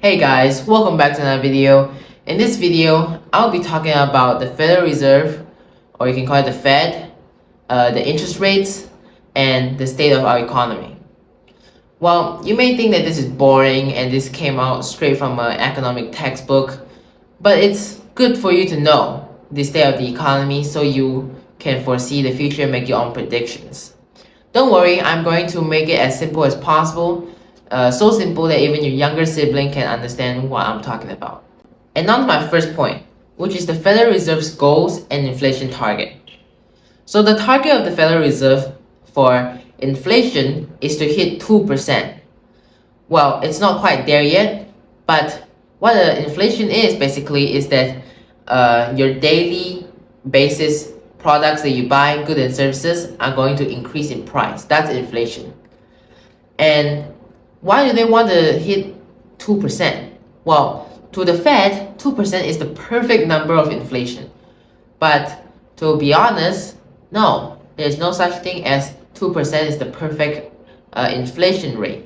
Hey guys, welcome back to another video. In this video, I'll be talking about the Federal Reserve, or you can call it the Fed, the interest rates, and the state of our economy. Well, you may think that this is boring and this came out straight from an economic textbook, but it's good for you to know the state of the economy so you can foresee the future and make your own predictions. Don't worry, I'm going to make it as simple as possible. So simple that even your younger sibling can understand what I'm talking about. And on to my first point, which is the Federal Reserve's goals and inflation target. So the target of the Federal Reserve for inflation is to hit 2%. Well, it's not quite there yet, but what the inflation is basically is that your daily basis products that you buy, goods and services, are going to increase in price. That's inflation. And why do they want to hit 2%? Well, to the Fed, 2% is the perfect number of inflation. But to be honest, no, there's no such thing as 2% is the perfect inflation rate.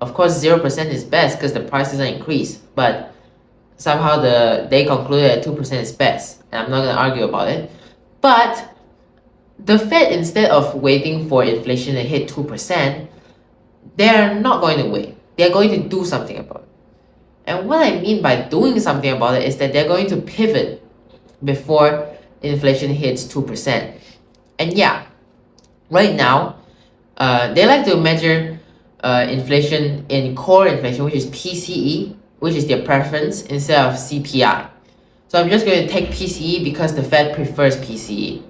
Of course, 0% is best because the price doesn't increase. But somehow they concluded that 2% is best. And I'm not going to argue about it. But the Fed, instead of waiting for inflation to hit 2%, they're not going to wait. They're going to do something about it. And what I mean by doing something about it is that they're going to pivot before inflation hits 2%. And yeah, right now, they like to measure inflation in core inflation, which is PCE, which is their preference, instead of CPI. So I'm just going to take PCE because the Fed prefers PCE.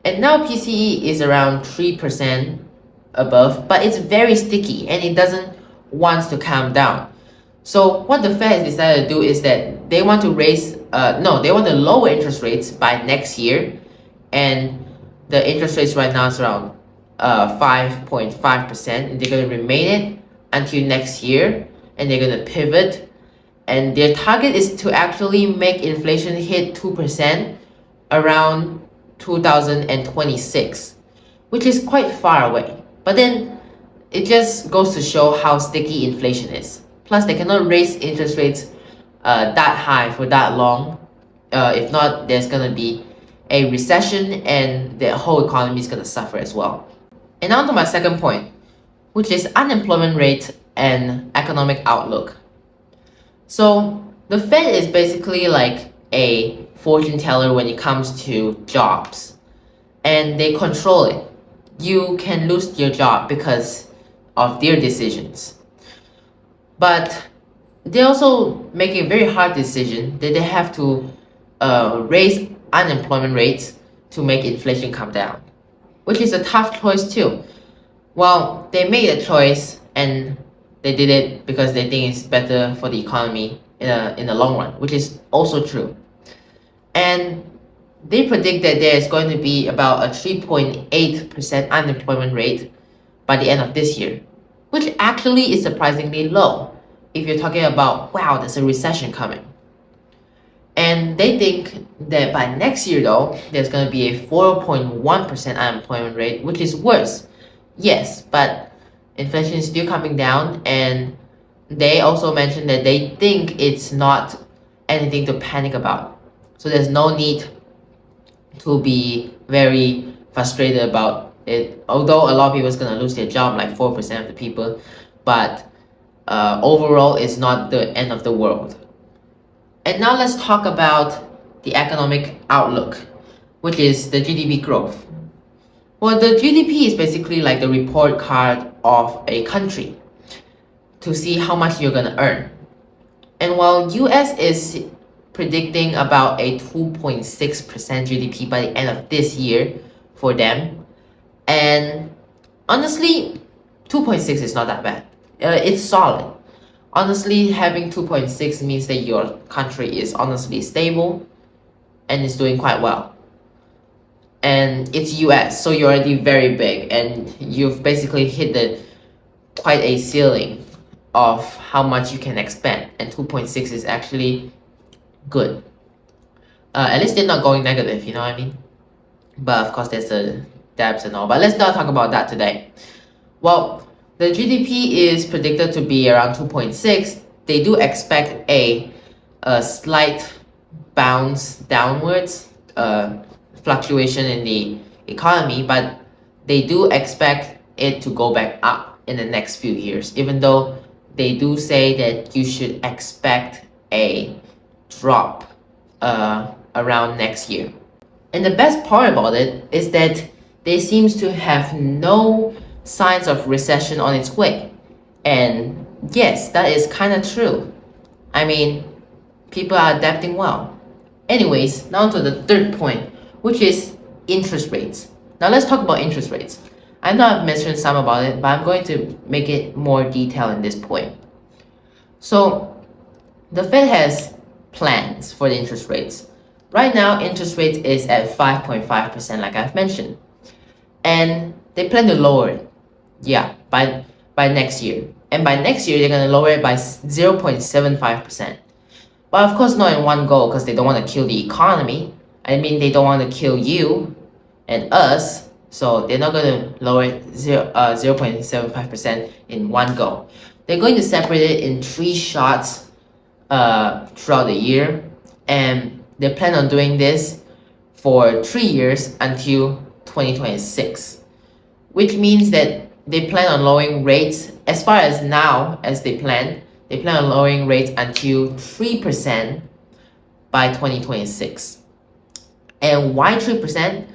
And now PCE is around 3% above, but it's very sticky and it doesn't want to calm down. So what the Fed has decided to do is that they want to they want to lower interest rates by next year, and the interest rates right now is around 5.5%, and they're going to remain it until next year, and they're going to pivot, and their target is to actually make inflation hit 2% around 2026, which is quite far away. But then it just goes to show how sticky inflation is. Plus, they cannot raise interest rates that high for that long. If not, there's going to be a recession and the whole economy is going to suffer as well. And on to my second point, which is unemployment rate and economic outlook. So the Fed is basically like a fortune teller when it comes to jobs, and they control it. You can lose your job because of their decisions. But they also make a very hard decision that they have to raise unemployment rates to make inflation come down, which is a tough choice too. Well, they made a choice and they did it because they think it's better for the economy in the long run, which is also true. And they predict that there is going to be about a 3.8% unemployment rate by the end of this year, which actually is surprisingly low if you're talking about, wow, there's a recession coming. And they think that by next year, though, there's going to be a 4.1% unemployment rate, which is worse. Yes, but inflation is still coming down, and they also mentioned that they think it's not anything to panic about. So there's no need to be very frustrated about it, although a lot of people is going to lose their job, like 4% of the people, but overall it's not the end of the world. And now let's talk about the economic outlook, which is the GDP growth. Well, the GDP is basically like the report card of a country to see how much you're going to earn. And while US is predicting about a 2.6% GDP by the end of this year for them. And honestly, 2.6 is not that bad. It's solid. Honestly, having 2.6 means that your country is honestly stable and is doing quite well. And it's US, so you're already very big, and you've basically hit quite a ceiling of how much you can expand. And 2.6 is actually good. At least they're not going negative, you know what I mean? But of course there's the debts and all, but let's not talk about that today. Well, the GDP is predicted to be around 2.6, they do expect a slight bounce downwards, fluctuation in the economy, but they do expect it to go back up in the next few years, even though they do say that you should expect a drop around next year. And the best part about it is that there seems to have no signs of recession on its way. And yes, that is kind of true. I mean, people are adapting well. Anyways, now to the third point, which is interest rates. Now let's talk about interest rates. I know I've mentioned some about it, but I'm going to make it more detailed in this point. So the Fed has plans for the interest rates. Right now, interest rate is at 5.5%, like I've mentioned. And they plan to lower it, yeah, by next year. And by next year, they're going to lower it by 0.75%. But of course, not in one go, because they don't want to kill the economy. I mean, they don't want to kill you and us. So they're not going to lower it 0.75% in one go. They're going to separate it in 3 shots throughout the year. And they plan on doing this for 3 years until 2026. Which means that they plan on lowering rates as far as now as they plan on lowering rates until 3% by 2026. And why 3%?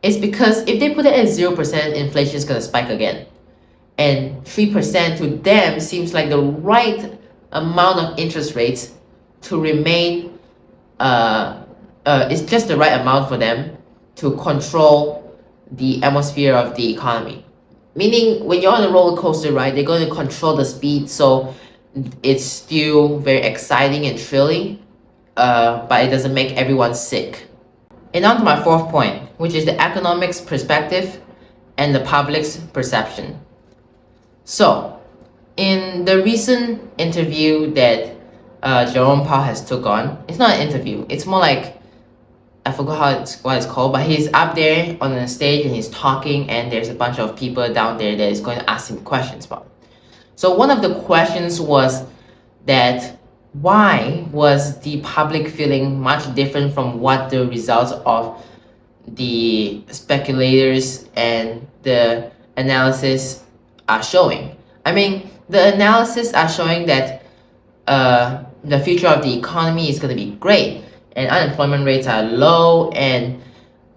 It's because if they put it at 0%, inflation is going to spike again. And 3% to them seems like the right amount of interest rates to remain, it's just the right amount for them to control the atmosphere of the economy. Meaning, when you're on a roller coaster ride, they're going to control the speed so it's still very exciting and thrilling, but it doesn't make everyone sick. And on to my fourth point, which is the economics perspective and the public's perception. So, in the recent interview that Jerome Powell has took on, it's not an interview, it's more like, I forgot what it's called, but he's up there on the stage and he's talking, and there's a bunch of people down there that is going to ask him questions about. So one of the questions was that why was the public feeling much different from what the results of the speculators and the analysis are showing? I mean, the analysis are showing that the future of the economy is going to be great, and unemployment rates are low, and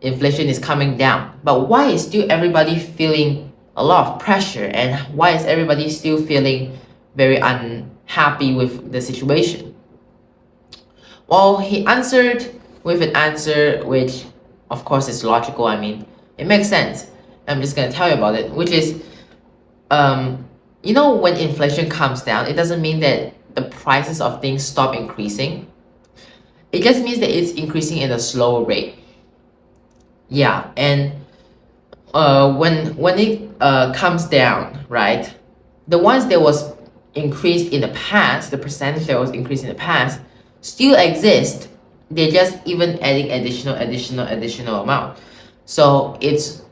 inflation is coming down. But why is still everybody feeling a lot of pressure, and why is everybody still feeling very unhappy with the situation? Well, he answered with an answer which, of course, is logical. I mean, it makes sense. I'm just going to tell you about it, which is, you know, when inflation comes down, it doesn't mean that the prices of things stop increasing. It just means that it's increasing at a slower rate. Yeah, and when it comes down, right, the ones that was increased in the past, the percentage that was increased in the past, still exist. They're just even adding additional amount. So it's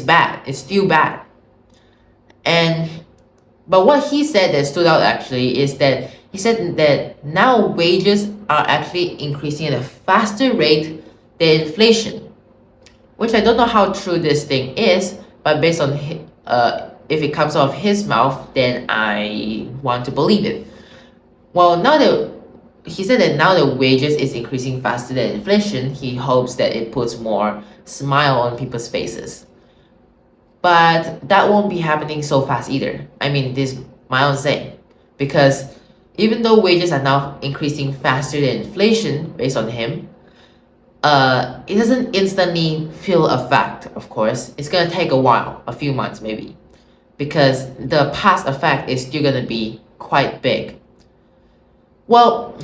bad. It's still bad. But what he said that stood out actually is that he said that now wages are actually increasing at a faster rate than inflation, which I don't know how true this thing is, but based on if it comes out of his mouth, then I want to believe it. Well, now that he said that now the wages is increasing faster than inflation, he hopes that it puts more smile on people's faces. But that won't be happening so fast either. I mean, this is my own saying, because even though wages are now increasing faster than inflation, based on him, it doesn't instantly feel a fact, of course. It's going to take a while, a few months maybe, because the past effect is still going to be quite big. Well,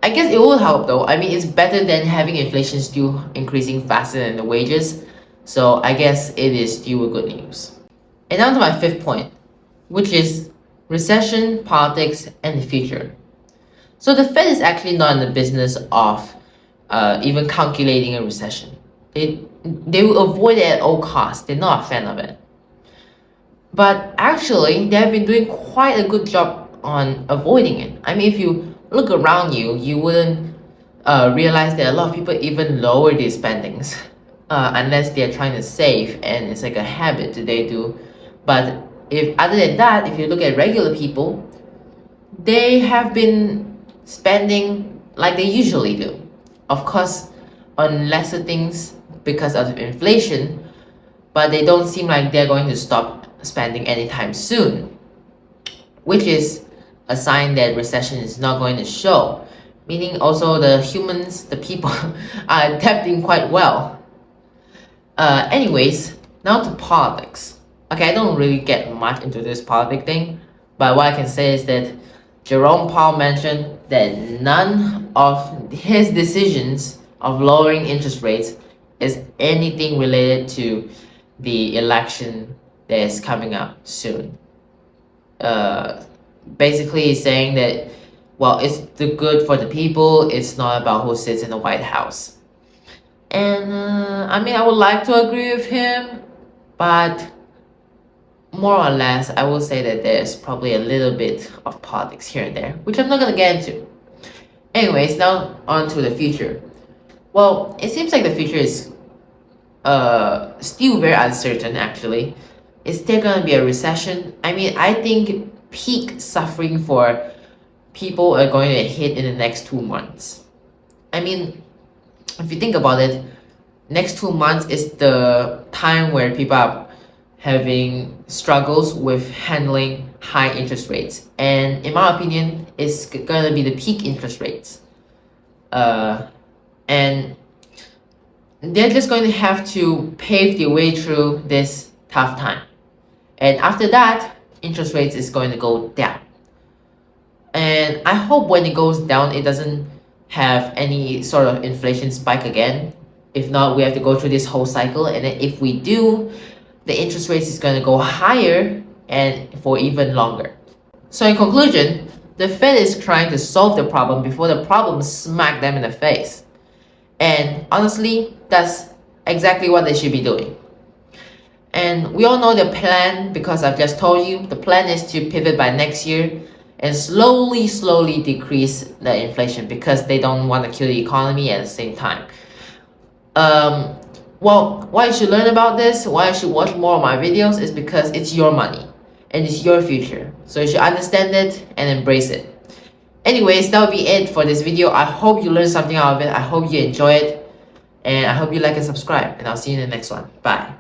I guess it will help though. I mean, it's better than having inflation still increasing faster than the wages. So I guess it is still good news. And now to my fifth point, which is recession, politics, and the future. So the Fed is actually not in the business of even calculating a recession. They will avoid it at all costs. They're not a fan of it. But actually, they have been doing quite a good job on avoiding it. I mean, if you look around you, you wouldn't realize that a lot of people even lower their spendings unless they're trying to save, and it's like a habit that they do. But if other than that, if you look at regular people, they have been spending like they usually do. Of course, on lesser things because of inflation, but they don't seem like they're going to stop spending anytime soon, which is a sign that recession is not going to show. Meaning also the humans, the people, are adapting quite well. Anyways, now to politics. Okay, I don't really get much into this politic thing, but what I can say is that Jerome Powell mentioned that none of his decisions of lowering interest rates is anything related to the election that is coming up soon. Basically, he's saying that, well, it's the good for the people, it's not about who sits in the White House. And I mean, I would like to agree with him, but more or less, I will say that there's probably a little bit of politics here and there, which I'm not gonna get into. Anyways, now on to the future. Well, it seems like the future is still very uncertain actually. Is there gonna be a recession? I mean, I think peak suffering for people are going to hit in the next 2 months. I mean, if you think about it, next 2 months is the time where people are having struggles with handling high interest rates, and in my opinion, it's gonna be the peak interest rates. And they're just going to have to pave their way through this tough time. And after that, interest rates is going to go down. And I hope when it goes down, it doesn't have any sort of inflation spike again. If not, we have to go through this whole cycle. And then if we do, the interest rates is going to go higher and for even longer. So in conclusion, the Fed is trying to solve the problem before the problem smack them in the face. And honestly, that's exactly what they should be doing. And we all know the plan because I've just told you. The plan is to pivot by next year and slowly decrease the inflation because they don't want to kill the economy at the same time. Well, why you should learn about this, why you should watch more of my videos is because it's your money and it's your future. So you should understand it and embrace it. Anyways, that will be it for this video. I hope you learned something out of it. I hope you enjoy it. And I hope you like and subscribe. And I'll see you in the next one. Bye.